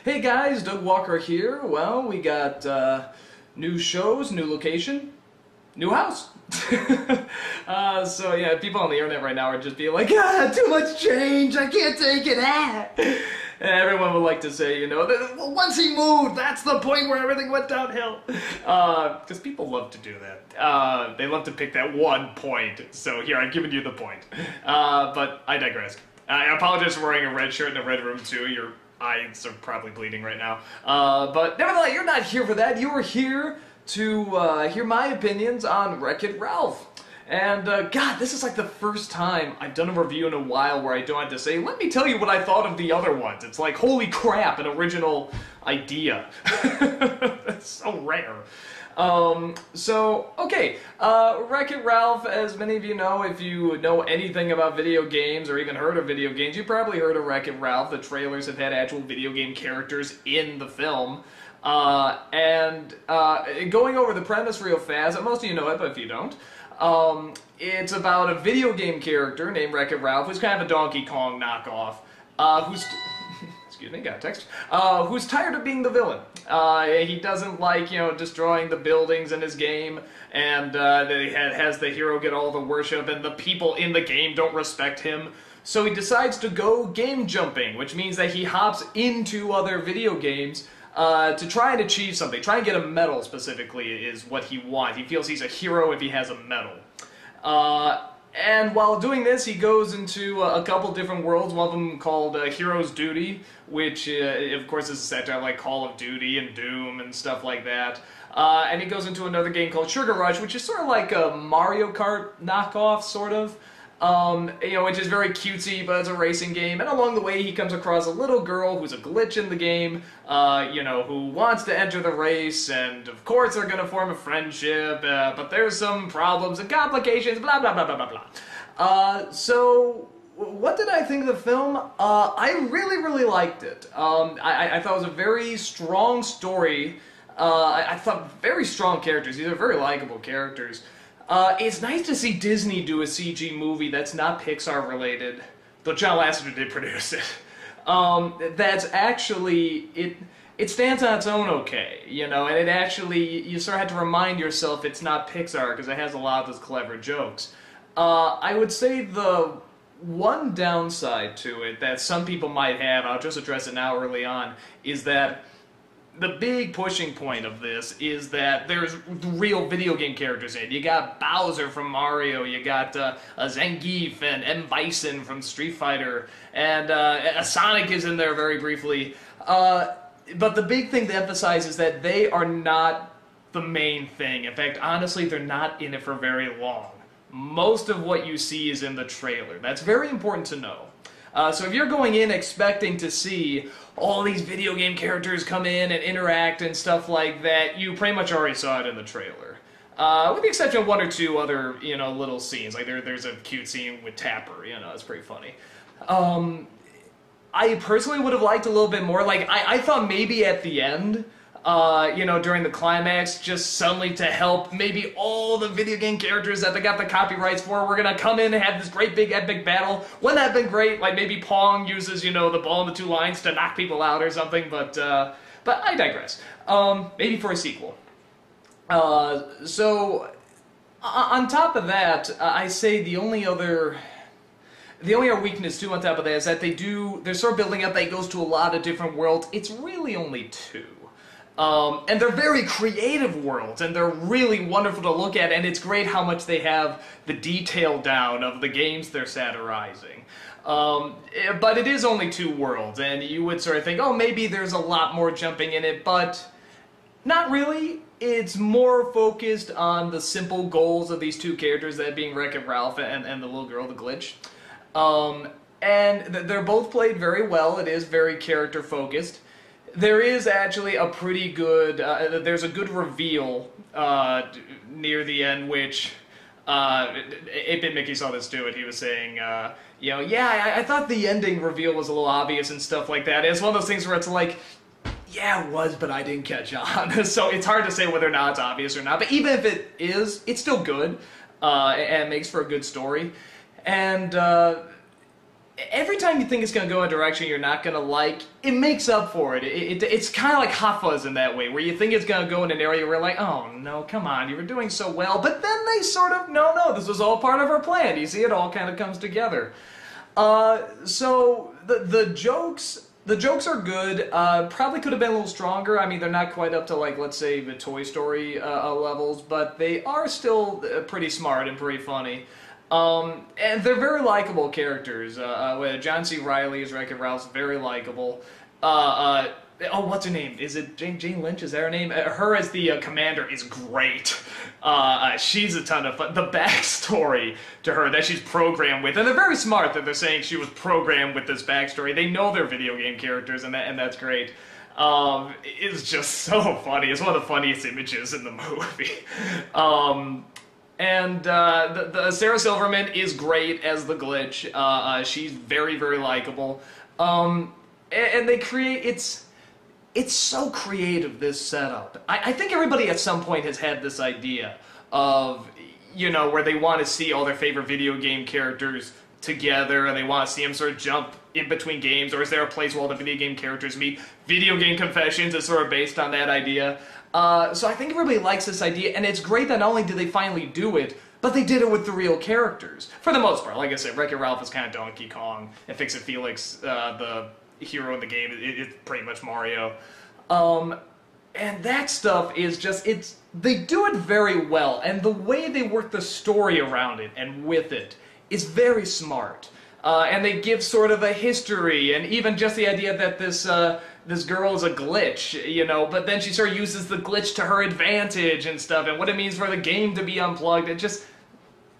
Hey guys, Doug Walker here. Well, we got new shows, new location, new house. So yeah, people on the internet right now are just being like, ah, too much change, I can't take it, And everyone would like to say, you know, that once he moved, that's the point where everything went downhill. Because people love to do that. They love to pick that one point. So here, I've given you the point. But I digress. I apologize for wearing a red shirt in a red room too. Your eyes are probably bleeding right now. But nevertheless, you're not here for that. You are here to hear my opinions on Wreck-It Ralph. And God, this is like the first time I've done a review in a while where I don't have to say, let me tell you what I thought of the other ones. It's like, holy crap, an original idea. That's so rare. Okay, Wreck-It Ralph, as many of you know, if you know anything about video games or even heard of video games, you probably heard of Wreck-It Ralph. The trailers have had actual video game characters in the film. Going over the premise real fast, most of you know it, but if you don't, it's about a video game character named Wreck-It Ralph, who's kind of a Donkey Kong knockoff, who's... excuse me, got a text, who's tired of being the villain. He doesn't like, you know, destroying the buildings in his game, and he has the hero get all the worship, and the people in the game don't respect him. So he decides to go game jumping, which means that he hops into other video games to try and achieve something. Try and get a medal, specifically, is what he wants. He feels he's a hero if he has a medal. And while doing this, he goes into a couple different worlds, one of them called Hero's Duty, which, of course, is a satire like Call of Duty and Doom and stuff like that. And he goes into another game called Sugar Rush, which is sort of like a Mario Kart knockoff, sort of. You know, which is very cutesy, but it's a racing game, and along the way he comes across a little girl who's a glitch in the game, you know, who wants to enter the race, and of course they're gonna form a friendship, but there's some problems and complications, blah blah blah blah blah blah. So, what did I think of the film? I really liked it. I thought it was a very strong story. I thought very strong characters. These are very likable characters. It's nice to see Disney do a CG movie that's not Pixar related, though John Lasseter did produce it. That's actually, it stands on its own okay, you know, and it actually, you sort of have to remind yourself it's not Pixar because it has a lot of those clever jokes. I would say the one downside to it that some people might have, I'll just address it now early on, is that the big pushing point of this is that there's real video game characters in it. You got Bowser from Mario, you got Zangief and M. Bison from Street Fighter, and Sonic is in there very briefly. But the big thing to emphasize is that they are not the main thing. In fact, honestly, they're not in it for very long. Most of what you see is in the trailer. That's very important to know. So if you're going in expecting to see all these video game characters come in and interact and stuff like that, you pretty much already saw it in the trailer. With the exception of one or two other, you know, little scenes. Like there's a cute scene with Tapper, you know, it's pretty funny. I personally would have liked a little bit more. Like, I thought maybe at the end, you know, during the climax, just suddenly to help maybe all the video game characters that they got the copyrights for, we're gonna come in and have this great big epic battle. Wouldn't that have been great? Like maybe Pong uses, you know, the ball and the two lines to knock people out or something, but I digress. Maybe for a sequel. So, on top of that, I say the only other weakness too on top of that is that they're sort of building up that it goes to a lot of different worlds. It's really only two. And they're very creative worlds, and they're really wonderful to look at, and it's great how much they have the detail down of the games they're satirizing. But it is only two worlds, and you would sort of think, oh, maybe there's a lot more jumping in it, but not really. It's more focused on the simple goals of these two characters, that being Wreck-It Ralph and the little girl, the glitch. And they're both played very well. It is very character-focused. There is actually a pretty good, there's a good reveal near the end, which, 8-Bit Mickey saw this too, and he was saying, you know, yeah, I thought the ending reveal was a little obvious and stuff like that. It's one of those things where it's like, yeah, it was, but I didn't catch on. So it's hard to say whether or not it's obvious or not, but even if it is, it's still good, and makes for a good story. And every time you think it's going to go a direction you're not going to like, it makes up for it. It's kind of like Hot Fuzz in that way, where you think it's going to go in an area where you're like, oh no, come on, you were doing so well, but then they sort of, no, this was all part of our plan. You see, it all kind of comes together. So the jokes are good. Probably could have been a little stronger. I mean, they're not quite up to, like, let's say the Toy Story levels, but they are still pretty smart and pretty funny. And they're very likable characters. John C. Reilly as Wreck-It Ralph's very likable. Oh, what's her name? Is it Jane Lynch? Is that her name? Her as the commander is great. She's a ton of fun. The backstory to her that she's programmed with, and they're very smart that they're saying she was programmed with this backstory. They know they're video game characters, and that's great. It's just so funny. It's one of the funniest images in the movie. And the Sarah Silverman is great as the Glitch. She's very, very likable. And they create, it's so creative, this setup. I think everybody at some point has had this idea of, you know, where they want to see all their favorite video game characters together, and they want to see them sort of jump in between games, or is there a place where all the video game characters meet? Video Game Confessions is sort of based on that idea. So I think everybody likes this idea, and it's great that not only did they finally do it, but they did it with the real characters. For the most part, like I said, Wreck-It Ralph is kind of Donkey Kong, and Fix-It Felix, the hero in the game, it's pretty much Mario. And that stuff is just, they do it very well, and the way they work the story around it and with it is very smart. And they give sort of a history, and even just the idea that this girl is a glitch, you know, but then she sort of uses the glitch to her advantage and stuff, and what it means for the game to be unplugged, and just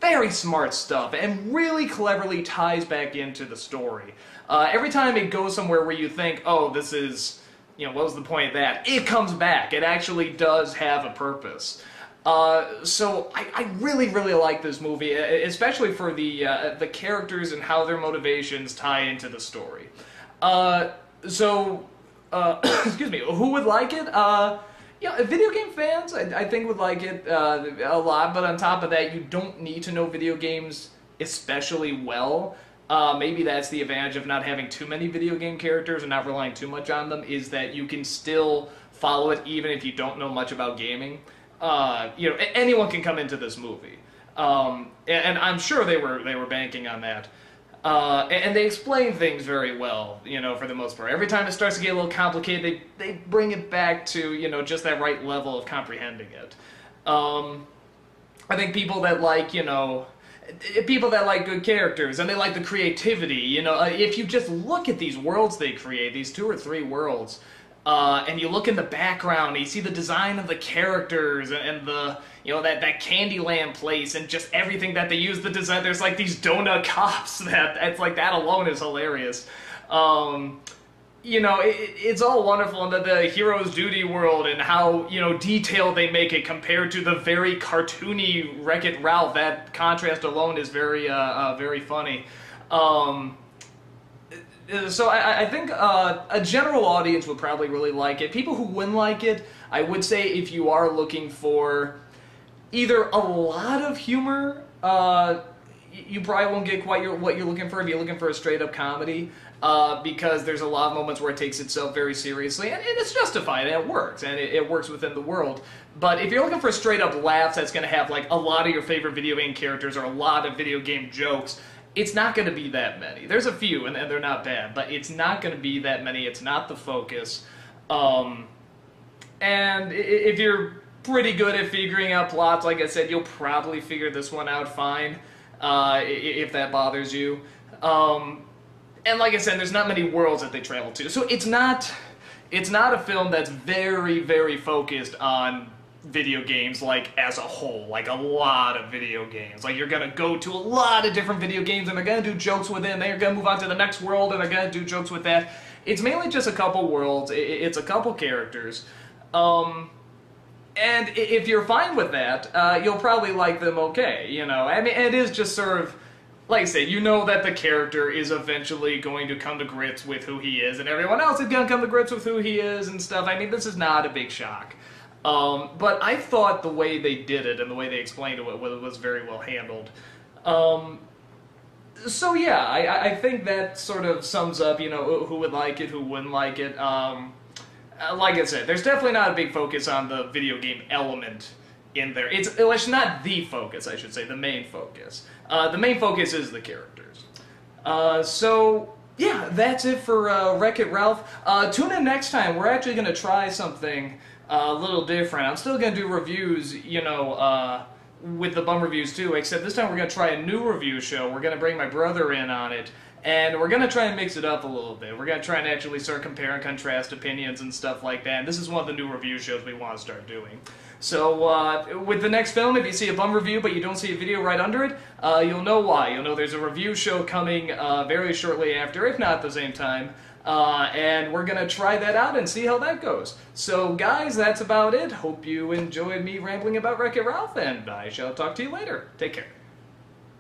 very smart stuff, and really cleverly ties back into the story. Every time it goes somewhere where you think, oh, this is, you know, what was the point of that? It comes back. It actually does have a purpose. So I really, really like this movie, especially for the characters and how their motivations tie into the story. Excuse me, who would like it? Yeah, video game fans, I think would like it a lot, but on top of that, you don't need to know video games especially well. Maybe that's the advantage of not having too many video game characters and not relying too much on them, is that you can still follow it even if you don't know much about gaming. You know, anyone can come into this movie. And I'm sure they were banking on that. And they explain things very well, you know, for the most part. Every time it starts to get a little complicated, they bring it back to, you know, just that right level of comprehending it. I think people that like, you know, people that like good characters, and they like the creativity, you know, if you just look at these worlds they create, these 2 or 3 worlds, and you look in the background, and you see the design of the characters, and the, you know, that Candyland place, and just everything that they use, the design, there's like these donut cops, it's like, that alone is hilarious. You know, it's all wonderful in the Hero's Duty world, and how, you know, detailed they make it compared to the very cartoony Wreck-It Ralph. That contrast alone is very, very funny. So I think a general audience would probably really like it. People who wouldn't like it, I would say if you are looking for either a lot of humor, you probably won't get quite what you're looking for if you're looking for a straight-up comedy, because there's a lot of moments where it takes itself very seriously, and it's justified, and it works, and it works within the world. But if you're looking for straight-up laughs that's going to have like a lot of your favorite video game characters or a lot of video game jokes, it's not going to be that many. There's a few, and they're not bad, but it's not going to be that many. It's not the focus. And if you're pretty good at figuring out plots, like I said, you'll probably figure this one out fine, if that bothers you. And like I said, there's not many worlds that they travel to, so it's not a film that's very, very focused on video games, like, as a whole, like a lot of video games. Like, you're gonna go to a lot of different video games, and they're gonna do jokes within, they're gonna move on to the next world, and they're gonna do jokes with that. It's mainly just a couple worlds, it's a couple characters. And if you're fine with that, you'll probably like them okay, you know? I mean, it is just sort of, like I say, you know that the character is eventually going to come to grips with who he is, and everyone else is going to come to grips with who he is and stuff. I mean, this is not a big shock. But I thought the way they did it and the way they explained it was very well handled. So yeah, I think that sort of sums up, you know, who would like it, who wouldn't like it. Like I said, there's definitely not a big focus on the video game element in there. It's not the focus, I should say, the main focus. The main focus is the characters. So yeah, that's it for Wreck-It Ralph. Tune in next time. We're actually going to try something a little different. I'm still going to do reviews, you know, with the bum reviews too, except this time we're going to try a new review show. We're going to bring my brother in on it, and we're going to try and mix it up a little bit. We're going to try and actually start compare and contrast opinions and stuff like that, and this is one of the new review shows we want to start doing. So, with the next film, if you see a bum review but you don't see a video right under it, you'll know why. You'll know there's a review show coming very shortly after, if not at the same time. And we're going to try that out and see how that goes. So, guys, that's about it. Hope you enjoyed me rambling about Wreck-It Ralph, and I shall talk to you later. Take care.